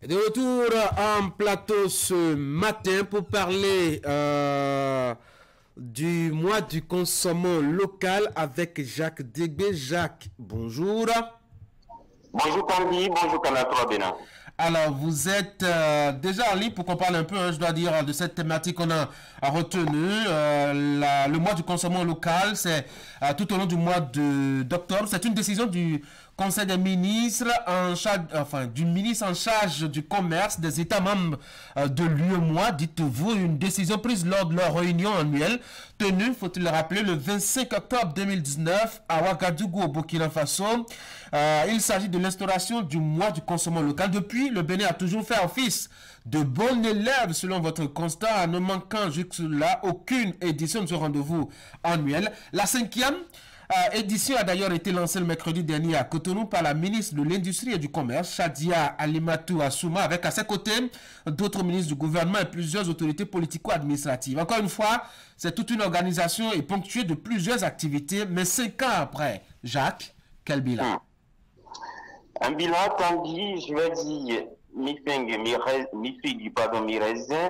De retour en plateau ce matin pour parler du mois du consommant local avec Jacques Degbé. Jacques, bonjour. Bonjour Candy, bonjour Canal 3 Bénin. Alors, vous êtes déjà en ligne pour qu'on parle un peu, je dois dire, de cette thématique qu'on a retenu. Le mois du consommant local, c'est tout au long du mois d'octobre. C'est une décision du Conseil des ministres en charge, du ministre en charge du commerce des États membres de l'UEMOA, dites-vous, une décision prise lors de leur réunion annuelle tenue, faut-il le rappeler, le 25 octobre 2019 à Ouagadougou au Burkina Faso. Il s'agit de l'instauration du mois du consommant local. Depuis, le Bénin a toujours fait office de bon élève selon votre constat, ne manquant jusque-là aucune édition de ce rendez-vous annuel. La 5e édition a d'ailleurs été lancée le mercredi dernier à Cotonou par la ministre de l'Industrie et du Commerce, Shadia Alimatou Assouma, avec à ses côtés d'autres ministres du gouvernement et plusieurs autorités politico-administratives. Encore une fois, c'est toute une organisation et ponctuée de plusieurs activités, mais 5 ans après, Jacques, quel bilan? Un bilan, Tanguy, je vais dire, mi-figue, pardon, mi-raisin,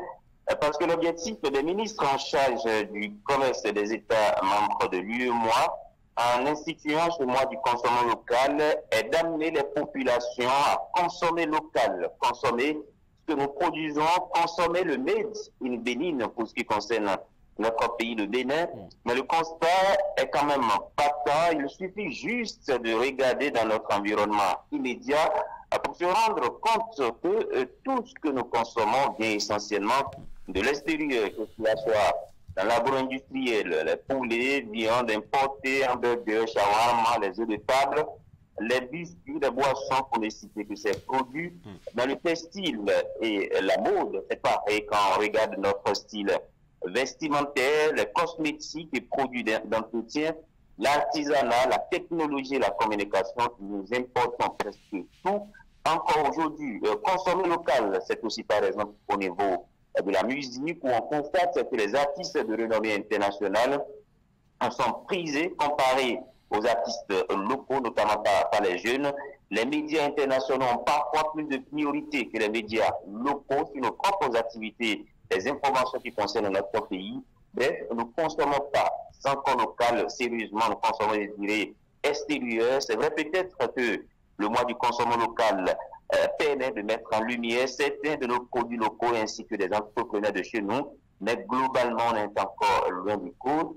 parce que l'objectif des ministres en charge du commerce des États membres de l'UEMOA, en instituant ce mois du consommant local, est d'amener les populations à consommer local, consommer ce que nous produisons, consommer le made in Bénin pour ce qui concerne notre pays, le Bénin. Mais le constat est quand même patent. Il suffit juste de regarder dans notre environnement immédiat pour se rendre compte que tout ce que nous consommons vient essentiellement de l'extérieur, que cela soit dans l'agro-industriel, les poulets, viande importée, hamburgers, shawarma, les œufs de table, les biscuits, les boissons, pour ne citer que ces produits. Dans le textile et la mode, c'est pareil quand on regarde notre style vestimentaire, les cosmétiques et produits d'entretien, l'artisanat, la technologie, la communication, nous importons presque tout. Encore aujourd'hui, consommer local, c'est aussi par exemple au niveau de la musique où on constate que les artistes de renommée internationale sont prisés comparés aux artistes locaux, notamment par les jeunes. Les médias internationaux ont parfois plus de priorité que les médias locaux sur nos propres activités, les informations qui concernent notre pays. Bref, nous ne consommons pas sans qu'on local, sérieusement, nous consommons des durées extérieures. C'est vrai peut-être que le mois du consommant local permet de mettre en lumière certains de nos produits locaux ainsi que des entrepreneurs de chez nous, mais globalement, on est encore loin du compte.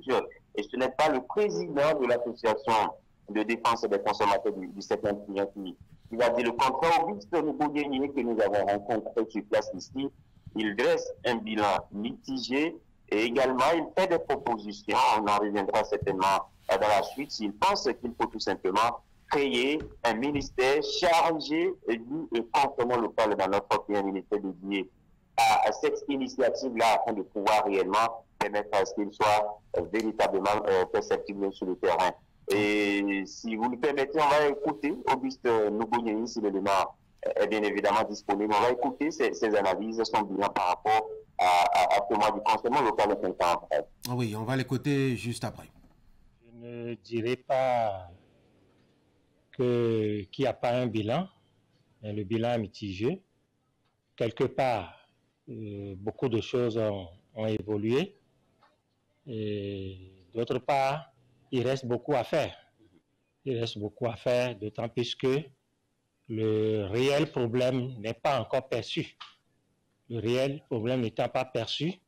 Et ce n'est pas le président de l'association de défense des consommateurs du 7e client qui va dire le contraire. Auguste Nougoudénier, que nous avons rencontré sur place ici, il dresse un bilan mitigé et également il fait des propositions. On en reviendra certainement dans la suite. Il pense qu'il faut tout simplement créer un ministère chargé du consommant local dans notre pays, un ministère dédié à cette initiative-là afin de pouvoir réellement permettre à ce qu'il soit véritablement perceptible sur le terrain. Et si vous le permettez, on va écouter Auguste Nougoudénier, si l'élément est bien évidemment disponible. On va écouter ses analyses, son bilan par rapport à ce mois du consommant local de 5 ans après. Oui, on va l'écouter juste après. Je ne dirais pas qu'il n'y a pas un bilan, mais le bilan est mitigé. Quelque part, beaucoup de choses ont évolué. Et d'autre part, il reste beaucoup à faire. Il reste beaucoup à faire, d'autant plus que le réel problème n'est pas encore perçu. Le réel problème n'étant pas perçu,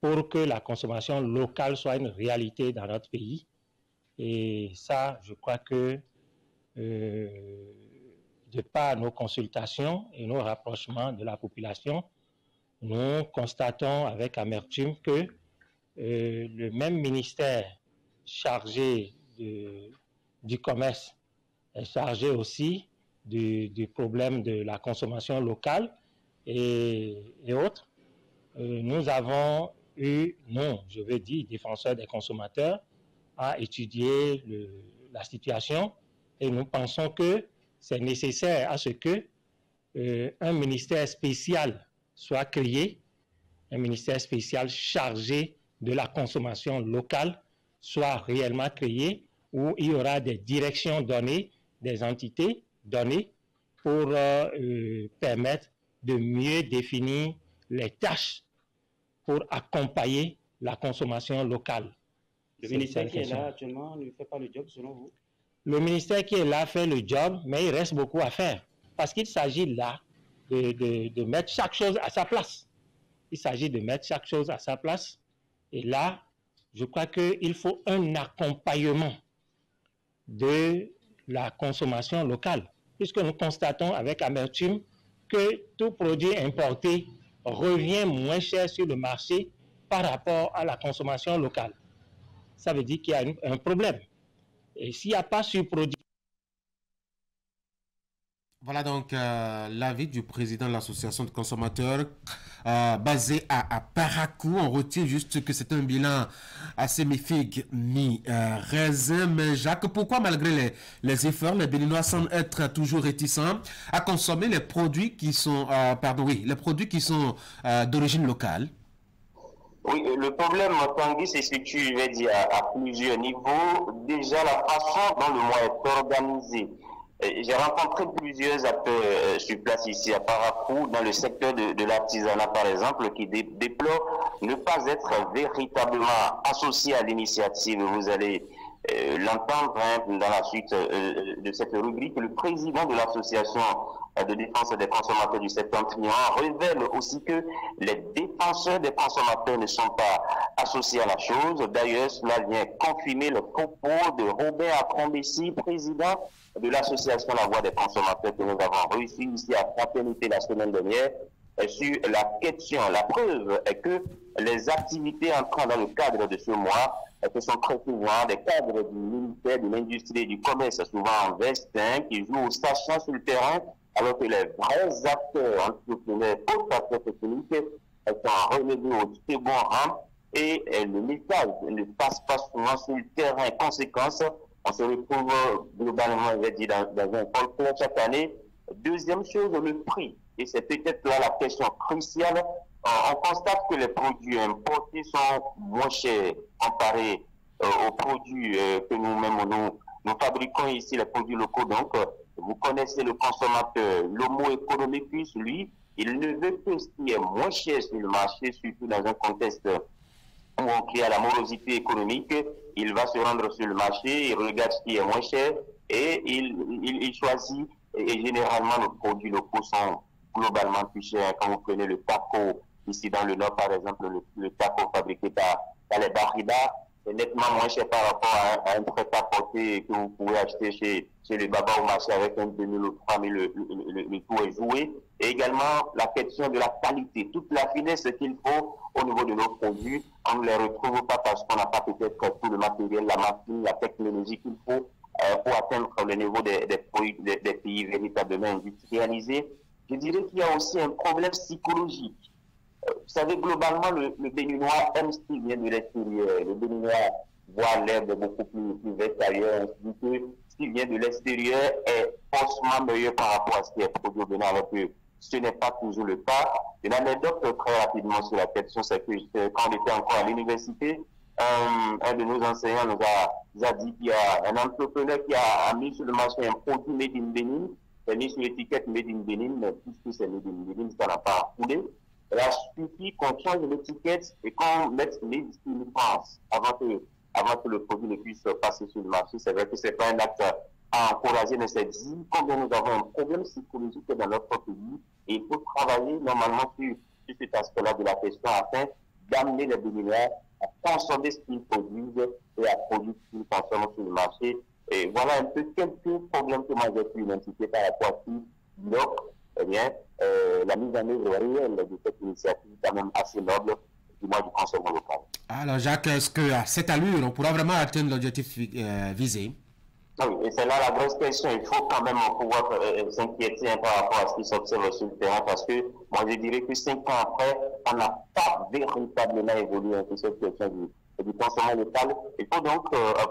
pour que la consommation locale soit une réalité dans notre pays. Et ça, je crois que de par nos consultations et nos rapprochements de la population, nous constatons avec amertume que le même ministère chargé du commerce est chargé aussi du problème de la consommation locale et autres. Nous avons eu, je veux dire, défenseurs des consommateurs, à étudier la situation et nous pensons que c'est nécessaire à ce que un ministère spécial soit créé, un ministère spécial chargé de la consommation locale soit réellement créé, où il y aura des directions données, des entités données pour permettre de mieux définir les tâches pour accompagner la consommation locale. Le ministère qui est là actuellement ne fait pas le job selon vous? Le ministère qui est là fait le job, mais il reste beaucoup à faire. Parce qu'il s'agit là de mettre chaque chose à sa place. Il s'agit de mettre chaque chose à sa place. Et là, je crois qu'il faut un accompagnement de la consommation locale. Puisque nous constatons avec amertume que tout produit importé revient moins cher sur le marché par rapport à la consommation locale. Ça veut dire qu'il y a un problème. Et s'il n'y a pas surproduit. Voilà donc l'avis du président de l'association de consommateurs basé à Parakou. On retient juste que c'est un bilan assez mi-figue, mi-raisin. Mais Jacques, pourquoi malgré les efforts, les Béninois semblent être toujours réticents à consommer les produits qui sont, les produits qui sont d'origine locale? Oui, le problème, Tanguy, c'est ce que tu veux dire à plusieurs niveaux. Déjà, la façon dont le mois est organisé. J'ai rencontré plusieurs acteurs sur place ici à Parakou, dans le secteur de l'artisanat par exemple, qui déplorent ne pas être véritablement associés à l'initiative. Vous allez l'entendre dans la suite de cette rubrique. Le président de l'association de défense des consommateurs du Septentrion révèle aussi que les défenseurs des consommateurs ne sont pas associés à la chose. D'ailleurs, cela vient confirmer le propos de Robert Akombessi, président de l'association La Voix des consommateurs, que nous avons réussi ici à Fraternité la semaine dernière sur la question. La preuve est que les activités entrant dans le cadre de ce mois ce sont très souvent des cadres du ministère de l'Industrie et du Commerce, souvent en veste, qui jouent au sachant sur le terrain, alors que les vrais acteurs, entrepreneurs, autres acteurs techniques, sont relégués au second rang et le message ne passe pas souvent sur le terrain. Conséquence, on se retrouve globalement, je vais dire, dans un folklore chaque année. Deuxième chose, le prix. Et c'est peut-être là la question cruciale. On constate que les produits importés sont moins chers comparés aux produits que nous-mêmes nous fabriquons ici, les produits locaux. Donc, vous connaissez le consommateur, l'homo economicus, lui, il ne veut que ce qui est moins cher sur le marché, surtout dans un contexte où on crée la morosité économique. Il va se rendre sur le marché, il regarde ce qui est moins cher et il choisit. Et généralement, nos produits locaux sont globalement plus chers. Quand vous prenez le taco, ici dans le Nord, par exemple, le taco fabriqué par les Barridas, c'est nettement moins cher par rapport à un prêt-à-porter que vous pouvez acheter chez le Baba au marché avec un 2000 ou 3000, le tout est joué. Et également, la question de la qualité, toute la finesse qu'il faut au niveau de nos produits, on ne les retrouve pas parce qu'on n'a pas peut-être tout le matériel, la machine, la technologie qu'il faut pour atteindre le niveau des pays véritablement industrialisés. Je dirais qu'il y a aussi un problème psychologique. Vous savez, globalement, le Béninois aime ce qui vient de l'extérieur. Le Béninois voit l'herbe beaucoup plus verte ailleurs. On se dit que ce qui vient de l'extérieur est forcément meilleur par rapport à ce qui est produit au Bénin, alors que ce n'est pas toujours le cas. Une anecdote très rapidement sur la question, c'est que quand on était encore à l'université, un de nos enseignants nous a dit qu'il y a un entrepreneur qui a mis sur le marché un produit made in Benin, c'est mis sur l'étiquette made in Benin, mais puisque c'est made in Benin, ça n'a pas coulé. Il suffit qu'on change l'étiquette et qu'on mette made in France avant que le produit ne puisse passer sur le marché. C'est vrai que c'est pas un acte à encourager, mais c'est dit combien nous avons un problème psychologique dans notre pays et il faut travailler normalement sur cet aspect-là de la question afin d'amener les Béninois à consommer ce qu'ils produisent et à produire ce qu'ils consomment sur le marché. Et voilà un peu quelques problèmes que moi j'ai pu identifier par rapport à ce qui bloque la mise en œuvre réelle de cette initiative quand même assez noble du mois du consommation local. Alors Jacques, est-ce qu'à cette allure, on pourra vraiment atteindre l'objectif visé? Oui, et c'est là la grosse question. Il faut quand même pouvoir s'inquiéter par rapport à ce qui s'observe sur le terrain parce que moi je dirais que 5 ans après, on n'a pas véritablement évolué sur cette question du consommation local. Il faut donc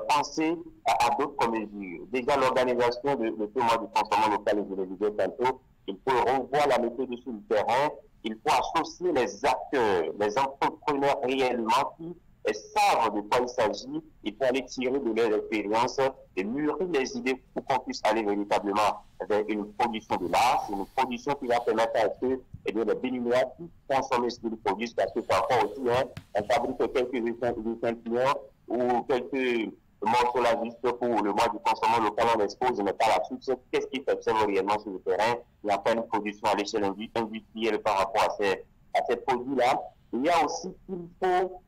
penser à d'autres mesures. Déjà l'organisation de ce mois du consommation local, je le disais tantôt, il faut revoir la méthode sur le terrain, il faut associer les acteurs, les entrepreneurs réellement qui elles savent de quoi il s'agit, il faut aller tirer de leur expérience et mûrir les idées pour qu'on puisse aller véritablement vers une production de l'art, une production qui va permettre à ce et bien, les Béninois qui consomment ce qu'ils produisent, parce que parfois aussi, hein, on fabrique quelques échantillons ou quelques morceaux là juste pour le mois du consommation local, on expose, mais par la suite, qu'est-ce qui s'observe réellement sur le terrain? Il n'y a pas une production à l'échelle industrielle par rapport à ces produits-là. Il y a aussi qu'il faut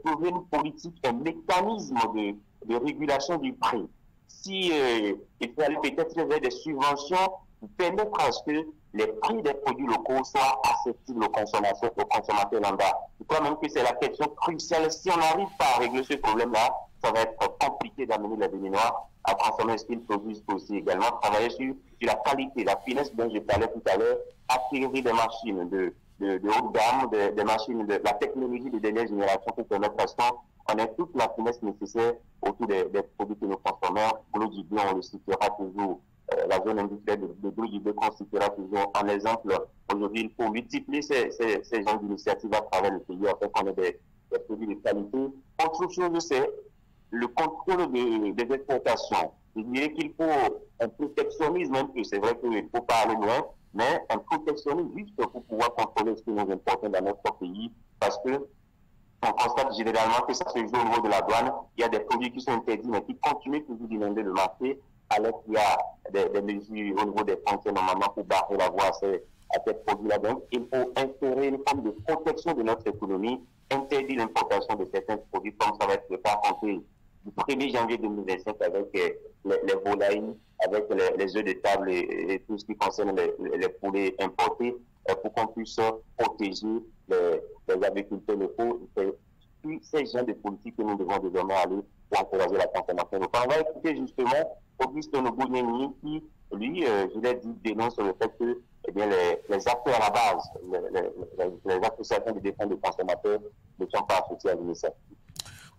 trouver une politique, un mécanisme de régulation du prix. Si il faut aller peut-être vers des subventions pour permettre à ce que les prix des produits locaux soient accessibles aux consommateurs lambda. Je crois même que c'est la question cruciale. Si on n'arrive pas à régler ce problème-là, ça va être compliqué d'amener les Béninois à consommer ce qu'ils produisent aussi également. Travailler sur la qualité, la finesse dont je parlais tout à l'heure, acquérir des machines de haute gamme, des machines de la technologie de dernière génération pour permettre à ce qu'on ait toute la finesse nécessaire autour des produits que nous consommons. Glodibé, on le citera toujours. La zone industrielle de Glodibé constituera toujours un exemple. Aujourd'hui, il faut multiplier ces genres d'initiatives à travers le pays afin qu'on ait des produits de qualité. Autre chose, c'est le contrôle des exportations. Je dirais qu'il faut un protectionnisme un peu. C'est vrai qu'il ne faut pas aller loin, mais un protectionnisme juste pour pouvoir contrôler ce que nous importons dans notre pays, parce que on constate généralement que ça se joue au niveau de la douane. Il y a des produits qui sont interdits, mais qui continuent toujours d'inonder le marché, alors qu'il y a des mesures au niveau des frontières normalement pour barrer la voie à ces produits-là. Donc, il faut instaurer une forme de protection de notre économie, interdire l'importation de certains produits, comme ça va être le cas compter du 1er janvier 2025 avec les volailles, avec les œufs de table et tout ce qui concerne les poulets importés, pour qu'on puisse protéger les agriculteurs locaux. C'est ce genre de politique que nous devons désormais aller pour encourager la consommation locale. On va écouter justement Auguste Noboudéni qui, lui, je l'ai dit, dénonce le fait que eh bien, les acteurs à la base, les associations de défense des consommateurs ne sont pas associés à l'initiative.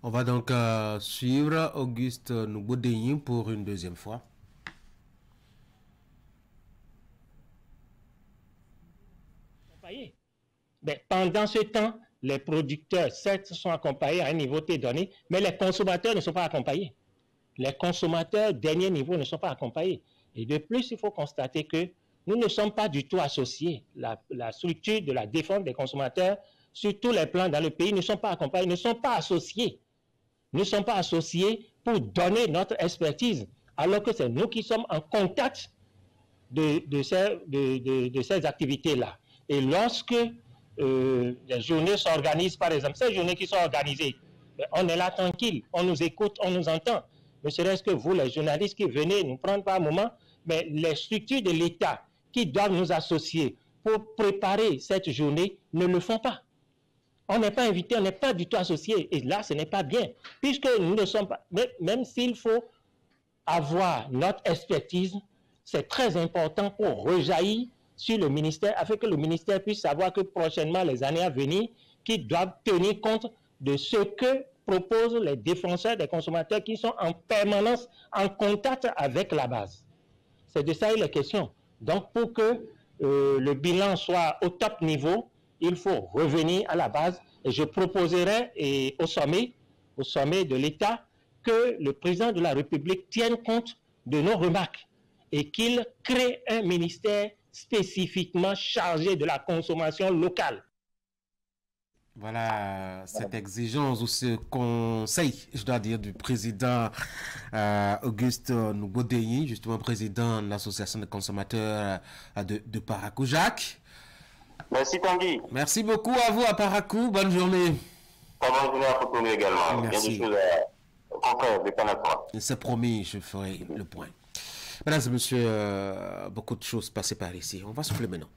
On va donc suivre Auguste Noboudéni pour une deuxième fois. Mais pendant ce temps, les producteurs, certes, sont accompagnés à un niveau T donné, mais les consommateurs ne sont pas accompagnés. Les consommateurs, dernier niveau, ne sont pas accompagnés. Et de plus, il faut constater que nous ne sommes pas du tout associés. La structure de la défense des consommateurs, sur tous les plans dans le pays, ne sont pas accompagnés, ne sont pas associés. Ne sont pas associés pour donner notre expertise, alors que c'est nous qui sommes en contact de ces activités-là. Et lorsque les journées s'organisent, par exemple, ces journées qui sont organisées, on est là tranquille, on nous écoute, on nous entend. Ne serait-ce que vous, les journalistes qui venez nous prendre par moment, mais les structures de l'État qui doivent nous associer pour préparer cette journée ne le font pas. On n'est pas invité, on n'est pas du tout associé. Et là, ce n'est pas bien, puisque nous ne sommes pas, même s'il faut avoir notre expertise, c'est très important pour rejaillir sur le ministère, afin que le ministère puisse savoir que prochainement, les années à venir, qu'ils doivent tenir compte de ce que proposent les défenseurs des consommateurs qui sont en permanence en contact avec la base. C'est de ça il est question. Donc, pour que le bilan soit au top niveau, il faut revenir à la base. Et je proposerai au sommet de l'État que le président de la République tienne compte de nos remarques et qu'il crée un ministère spécifiquement chargé de la consommation locale. Voilà cette exigence ou ce conseil, je dois dire, du président Auguste Noboudéni, justement président de l'association des consommateurs de Paracoujac. Merci Tanguy. Merci beaucoup à vous à Paracou. Bonne journée. Bonne journée à Cotonou également. Merci. Il y a des choses au contraire, des canapes. C'est promis, je ferai le point. Mesdames et messieurs, beaucoup de choses passées par ici. On va souffler maintenant.